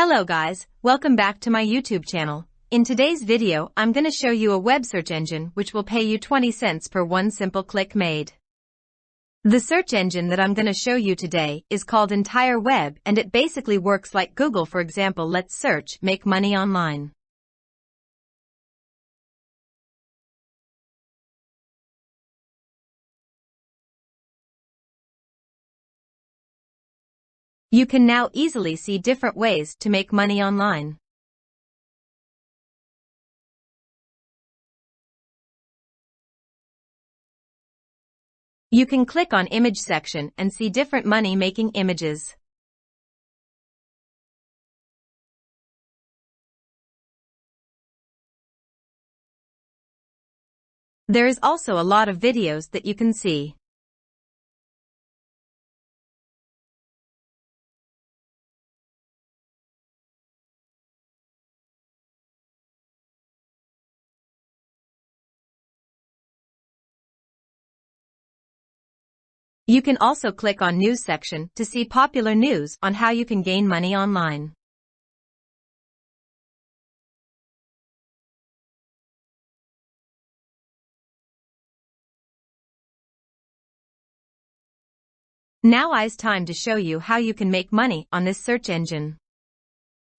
Hello guys, welcome back to my YouTube channel. In today's video, I'm gonna show you a web search engine which will pay you 20 cents per one simple click made. The search engine that I'm gonna show you today is called Entire Web, and it basically works like Google. For example, let's search make money online. You can now easily see different ways to make money online. You can click on Image section and see different money-making images. There is also a lot of videos that you can see. You can also click on News section to see popular news on how you can gain money online. Now it's time to show you how you can make money on this search engine.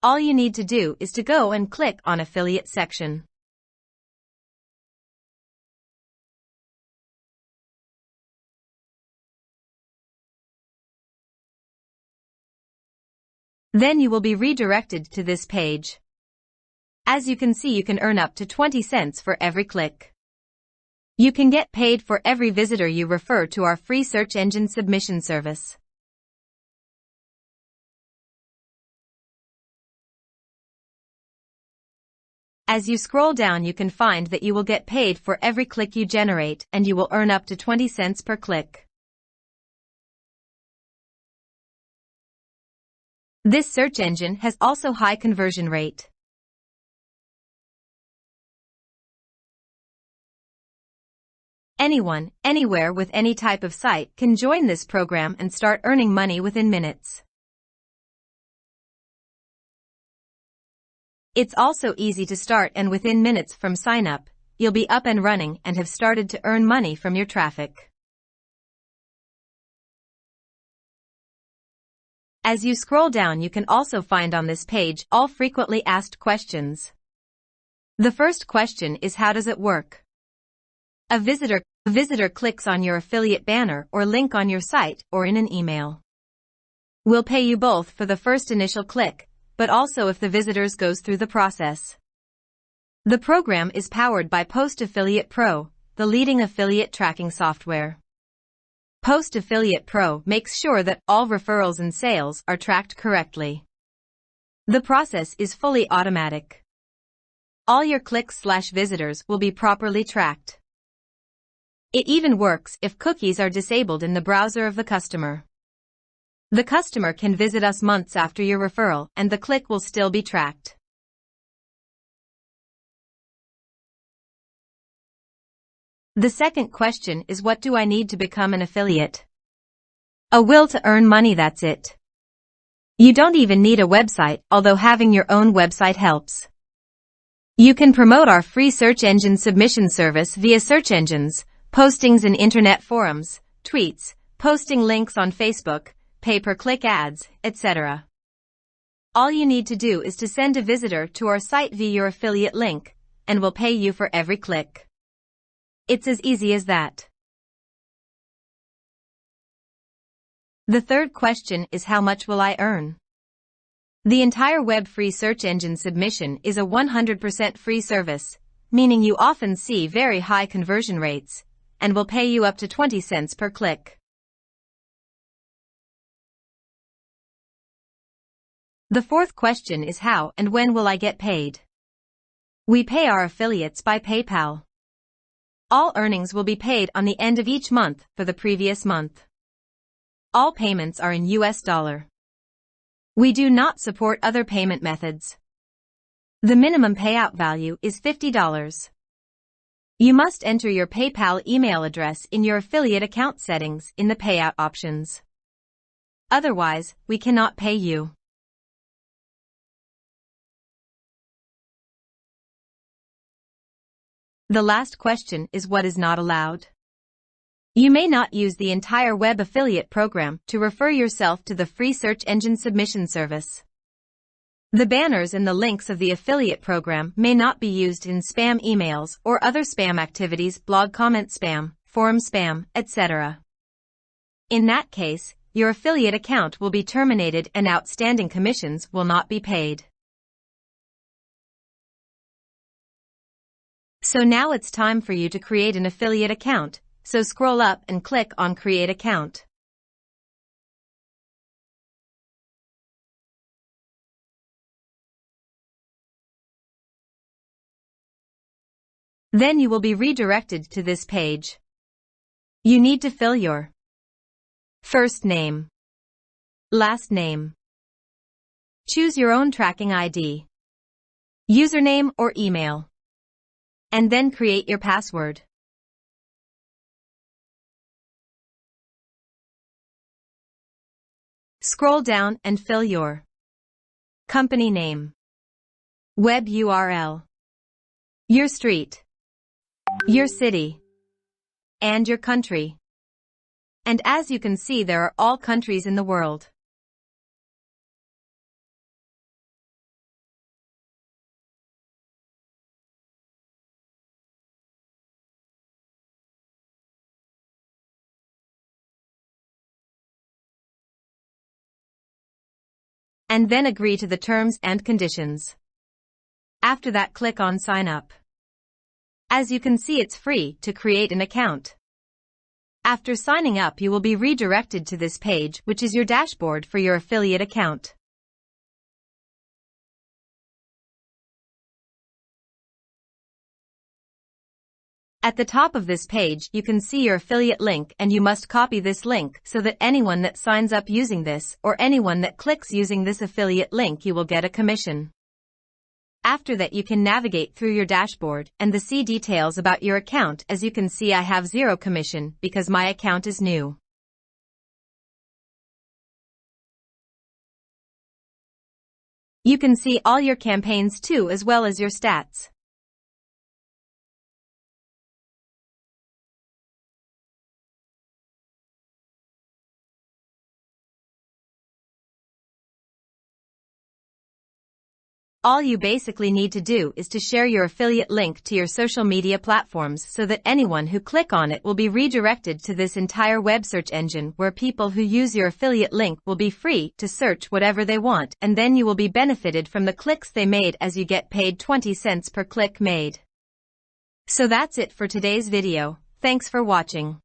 All you need to do is to go and click on Affiliate section. Then you will be redirected to this page. As you can see, you can earn up to 20 cents for every click. You can get paid for every visitor you refer to our free search engine submission service. As you scroll down, you can find that you will get paid for every click you generate, and you will earn up to 20 cents per click. This search engine has also high conversion rate. Anyone, anywhere with any type of site can join this program and start earning money within minutes. It's also easy to start, and within minutes from sign up, you'll be up and running and have started to earn money from your traffic. As you scroll down, you can also find on this page all frequently asked questions. The first question is, how does it work? A visitor clicks on your affiliate banner or link on your site or in an email. We'll pay you both for the first initial click, but also if the visitors goes through the process. The program is powered by Post Affiliate Pro, the leading affiliate tracking software. Post Affiliate Pro makes sure that all referrals and sales are tracked correctly. The process is fully automatic. All your clicks/visitors will be properly tracked. It even works if cookies are disabled in the browser of the customer. The customer can visit us months after your referral, and the click will still be tracked. The second question is, what do I need to become an affiliate? A will to earn money, that's it. You don't even need a website, although having your own website helps. You can promote our free search engine submission service via search engines, postings in internet forums, tweets, posting links on Facebook, pay-per-click ads, etc. All you need to do is to send a visitor to our site via your affiliate link, and we'll pay you for every click. It's as easy as that. The third question is, how much will I earn? The Entire Web free search engine submission is a 100% free service, meaning you often see very high conversion rates, and will pay you up to 20 cents per click. The fourth question is, how and when will I get paid? We pay our affiliates by PayPal. All earnings will be paid on the end of each month for the previous month. All payments are in US dollar. We do not support other payment methods. The minimum payout value is $50. You must enter your PayPal email address in your affiliate account settings in the payout options. Otherwise, we cannot pay you. The last question is what is not allowed. You may not use the entire web affiliate program to refer yourself to the free search engine submission service. The banners and the links of the affiliate program may not be used in spam emails or other spam activities, blog comment spam, forum spam, etc. In that case, your affiliate account will be terminated and outstanding commissions will not be paid. So now it's time for you to create an affiliate account, so scroll up and click on Create Account. Then you will be redirected to this page. You need to fill your first name, last name. Choose your own tracking ID, username or email, and then create your password. Scroll down and fill your company name, web URL, your street, your city, and your country. And as you can see, there are all countries in the world. And then agree to the terms and conditions. After that, click on Sign Up. As you can see, it's free to create an account. After signing up, you will be redirected to this page, which is your dashboard for your affiliate account. At the top of this page, you can see your affiliate link, and you must copy this link so that anyone that signs up using this or anyone that clicks using this affiliate link, you will get a commission. After that, you can navigate through your dashboard and see details about your account. As you can see, I have 0 commission because my account is new. You can see all your campaigns too, as well as your stats. All you basically need to do is to share your affiliate link to your social media platforms so that anyone who click on it will be redirected to this entire web search engine, where people who use your affiliate link will be free to search whatever they want, and then you will be benefited from the clicks they made, as you get paid 20 cents per click made. So that's it for today's video. Thanks for watching.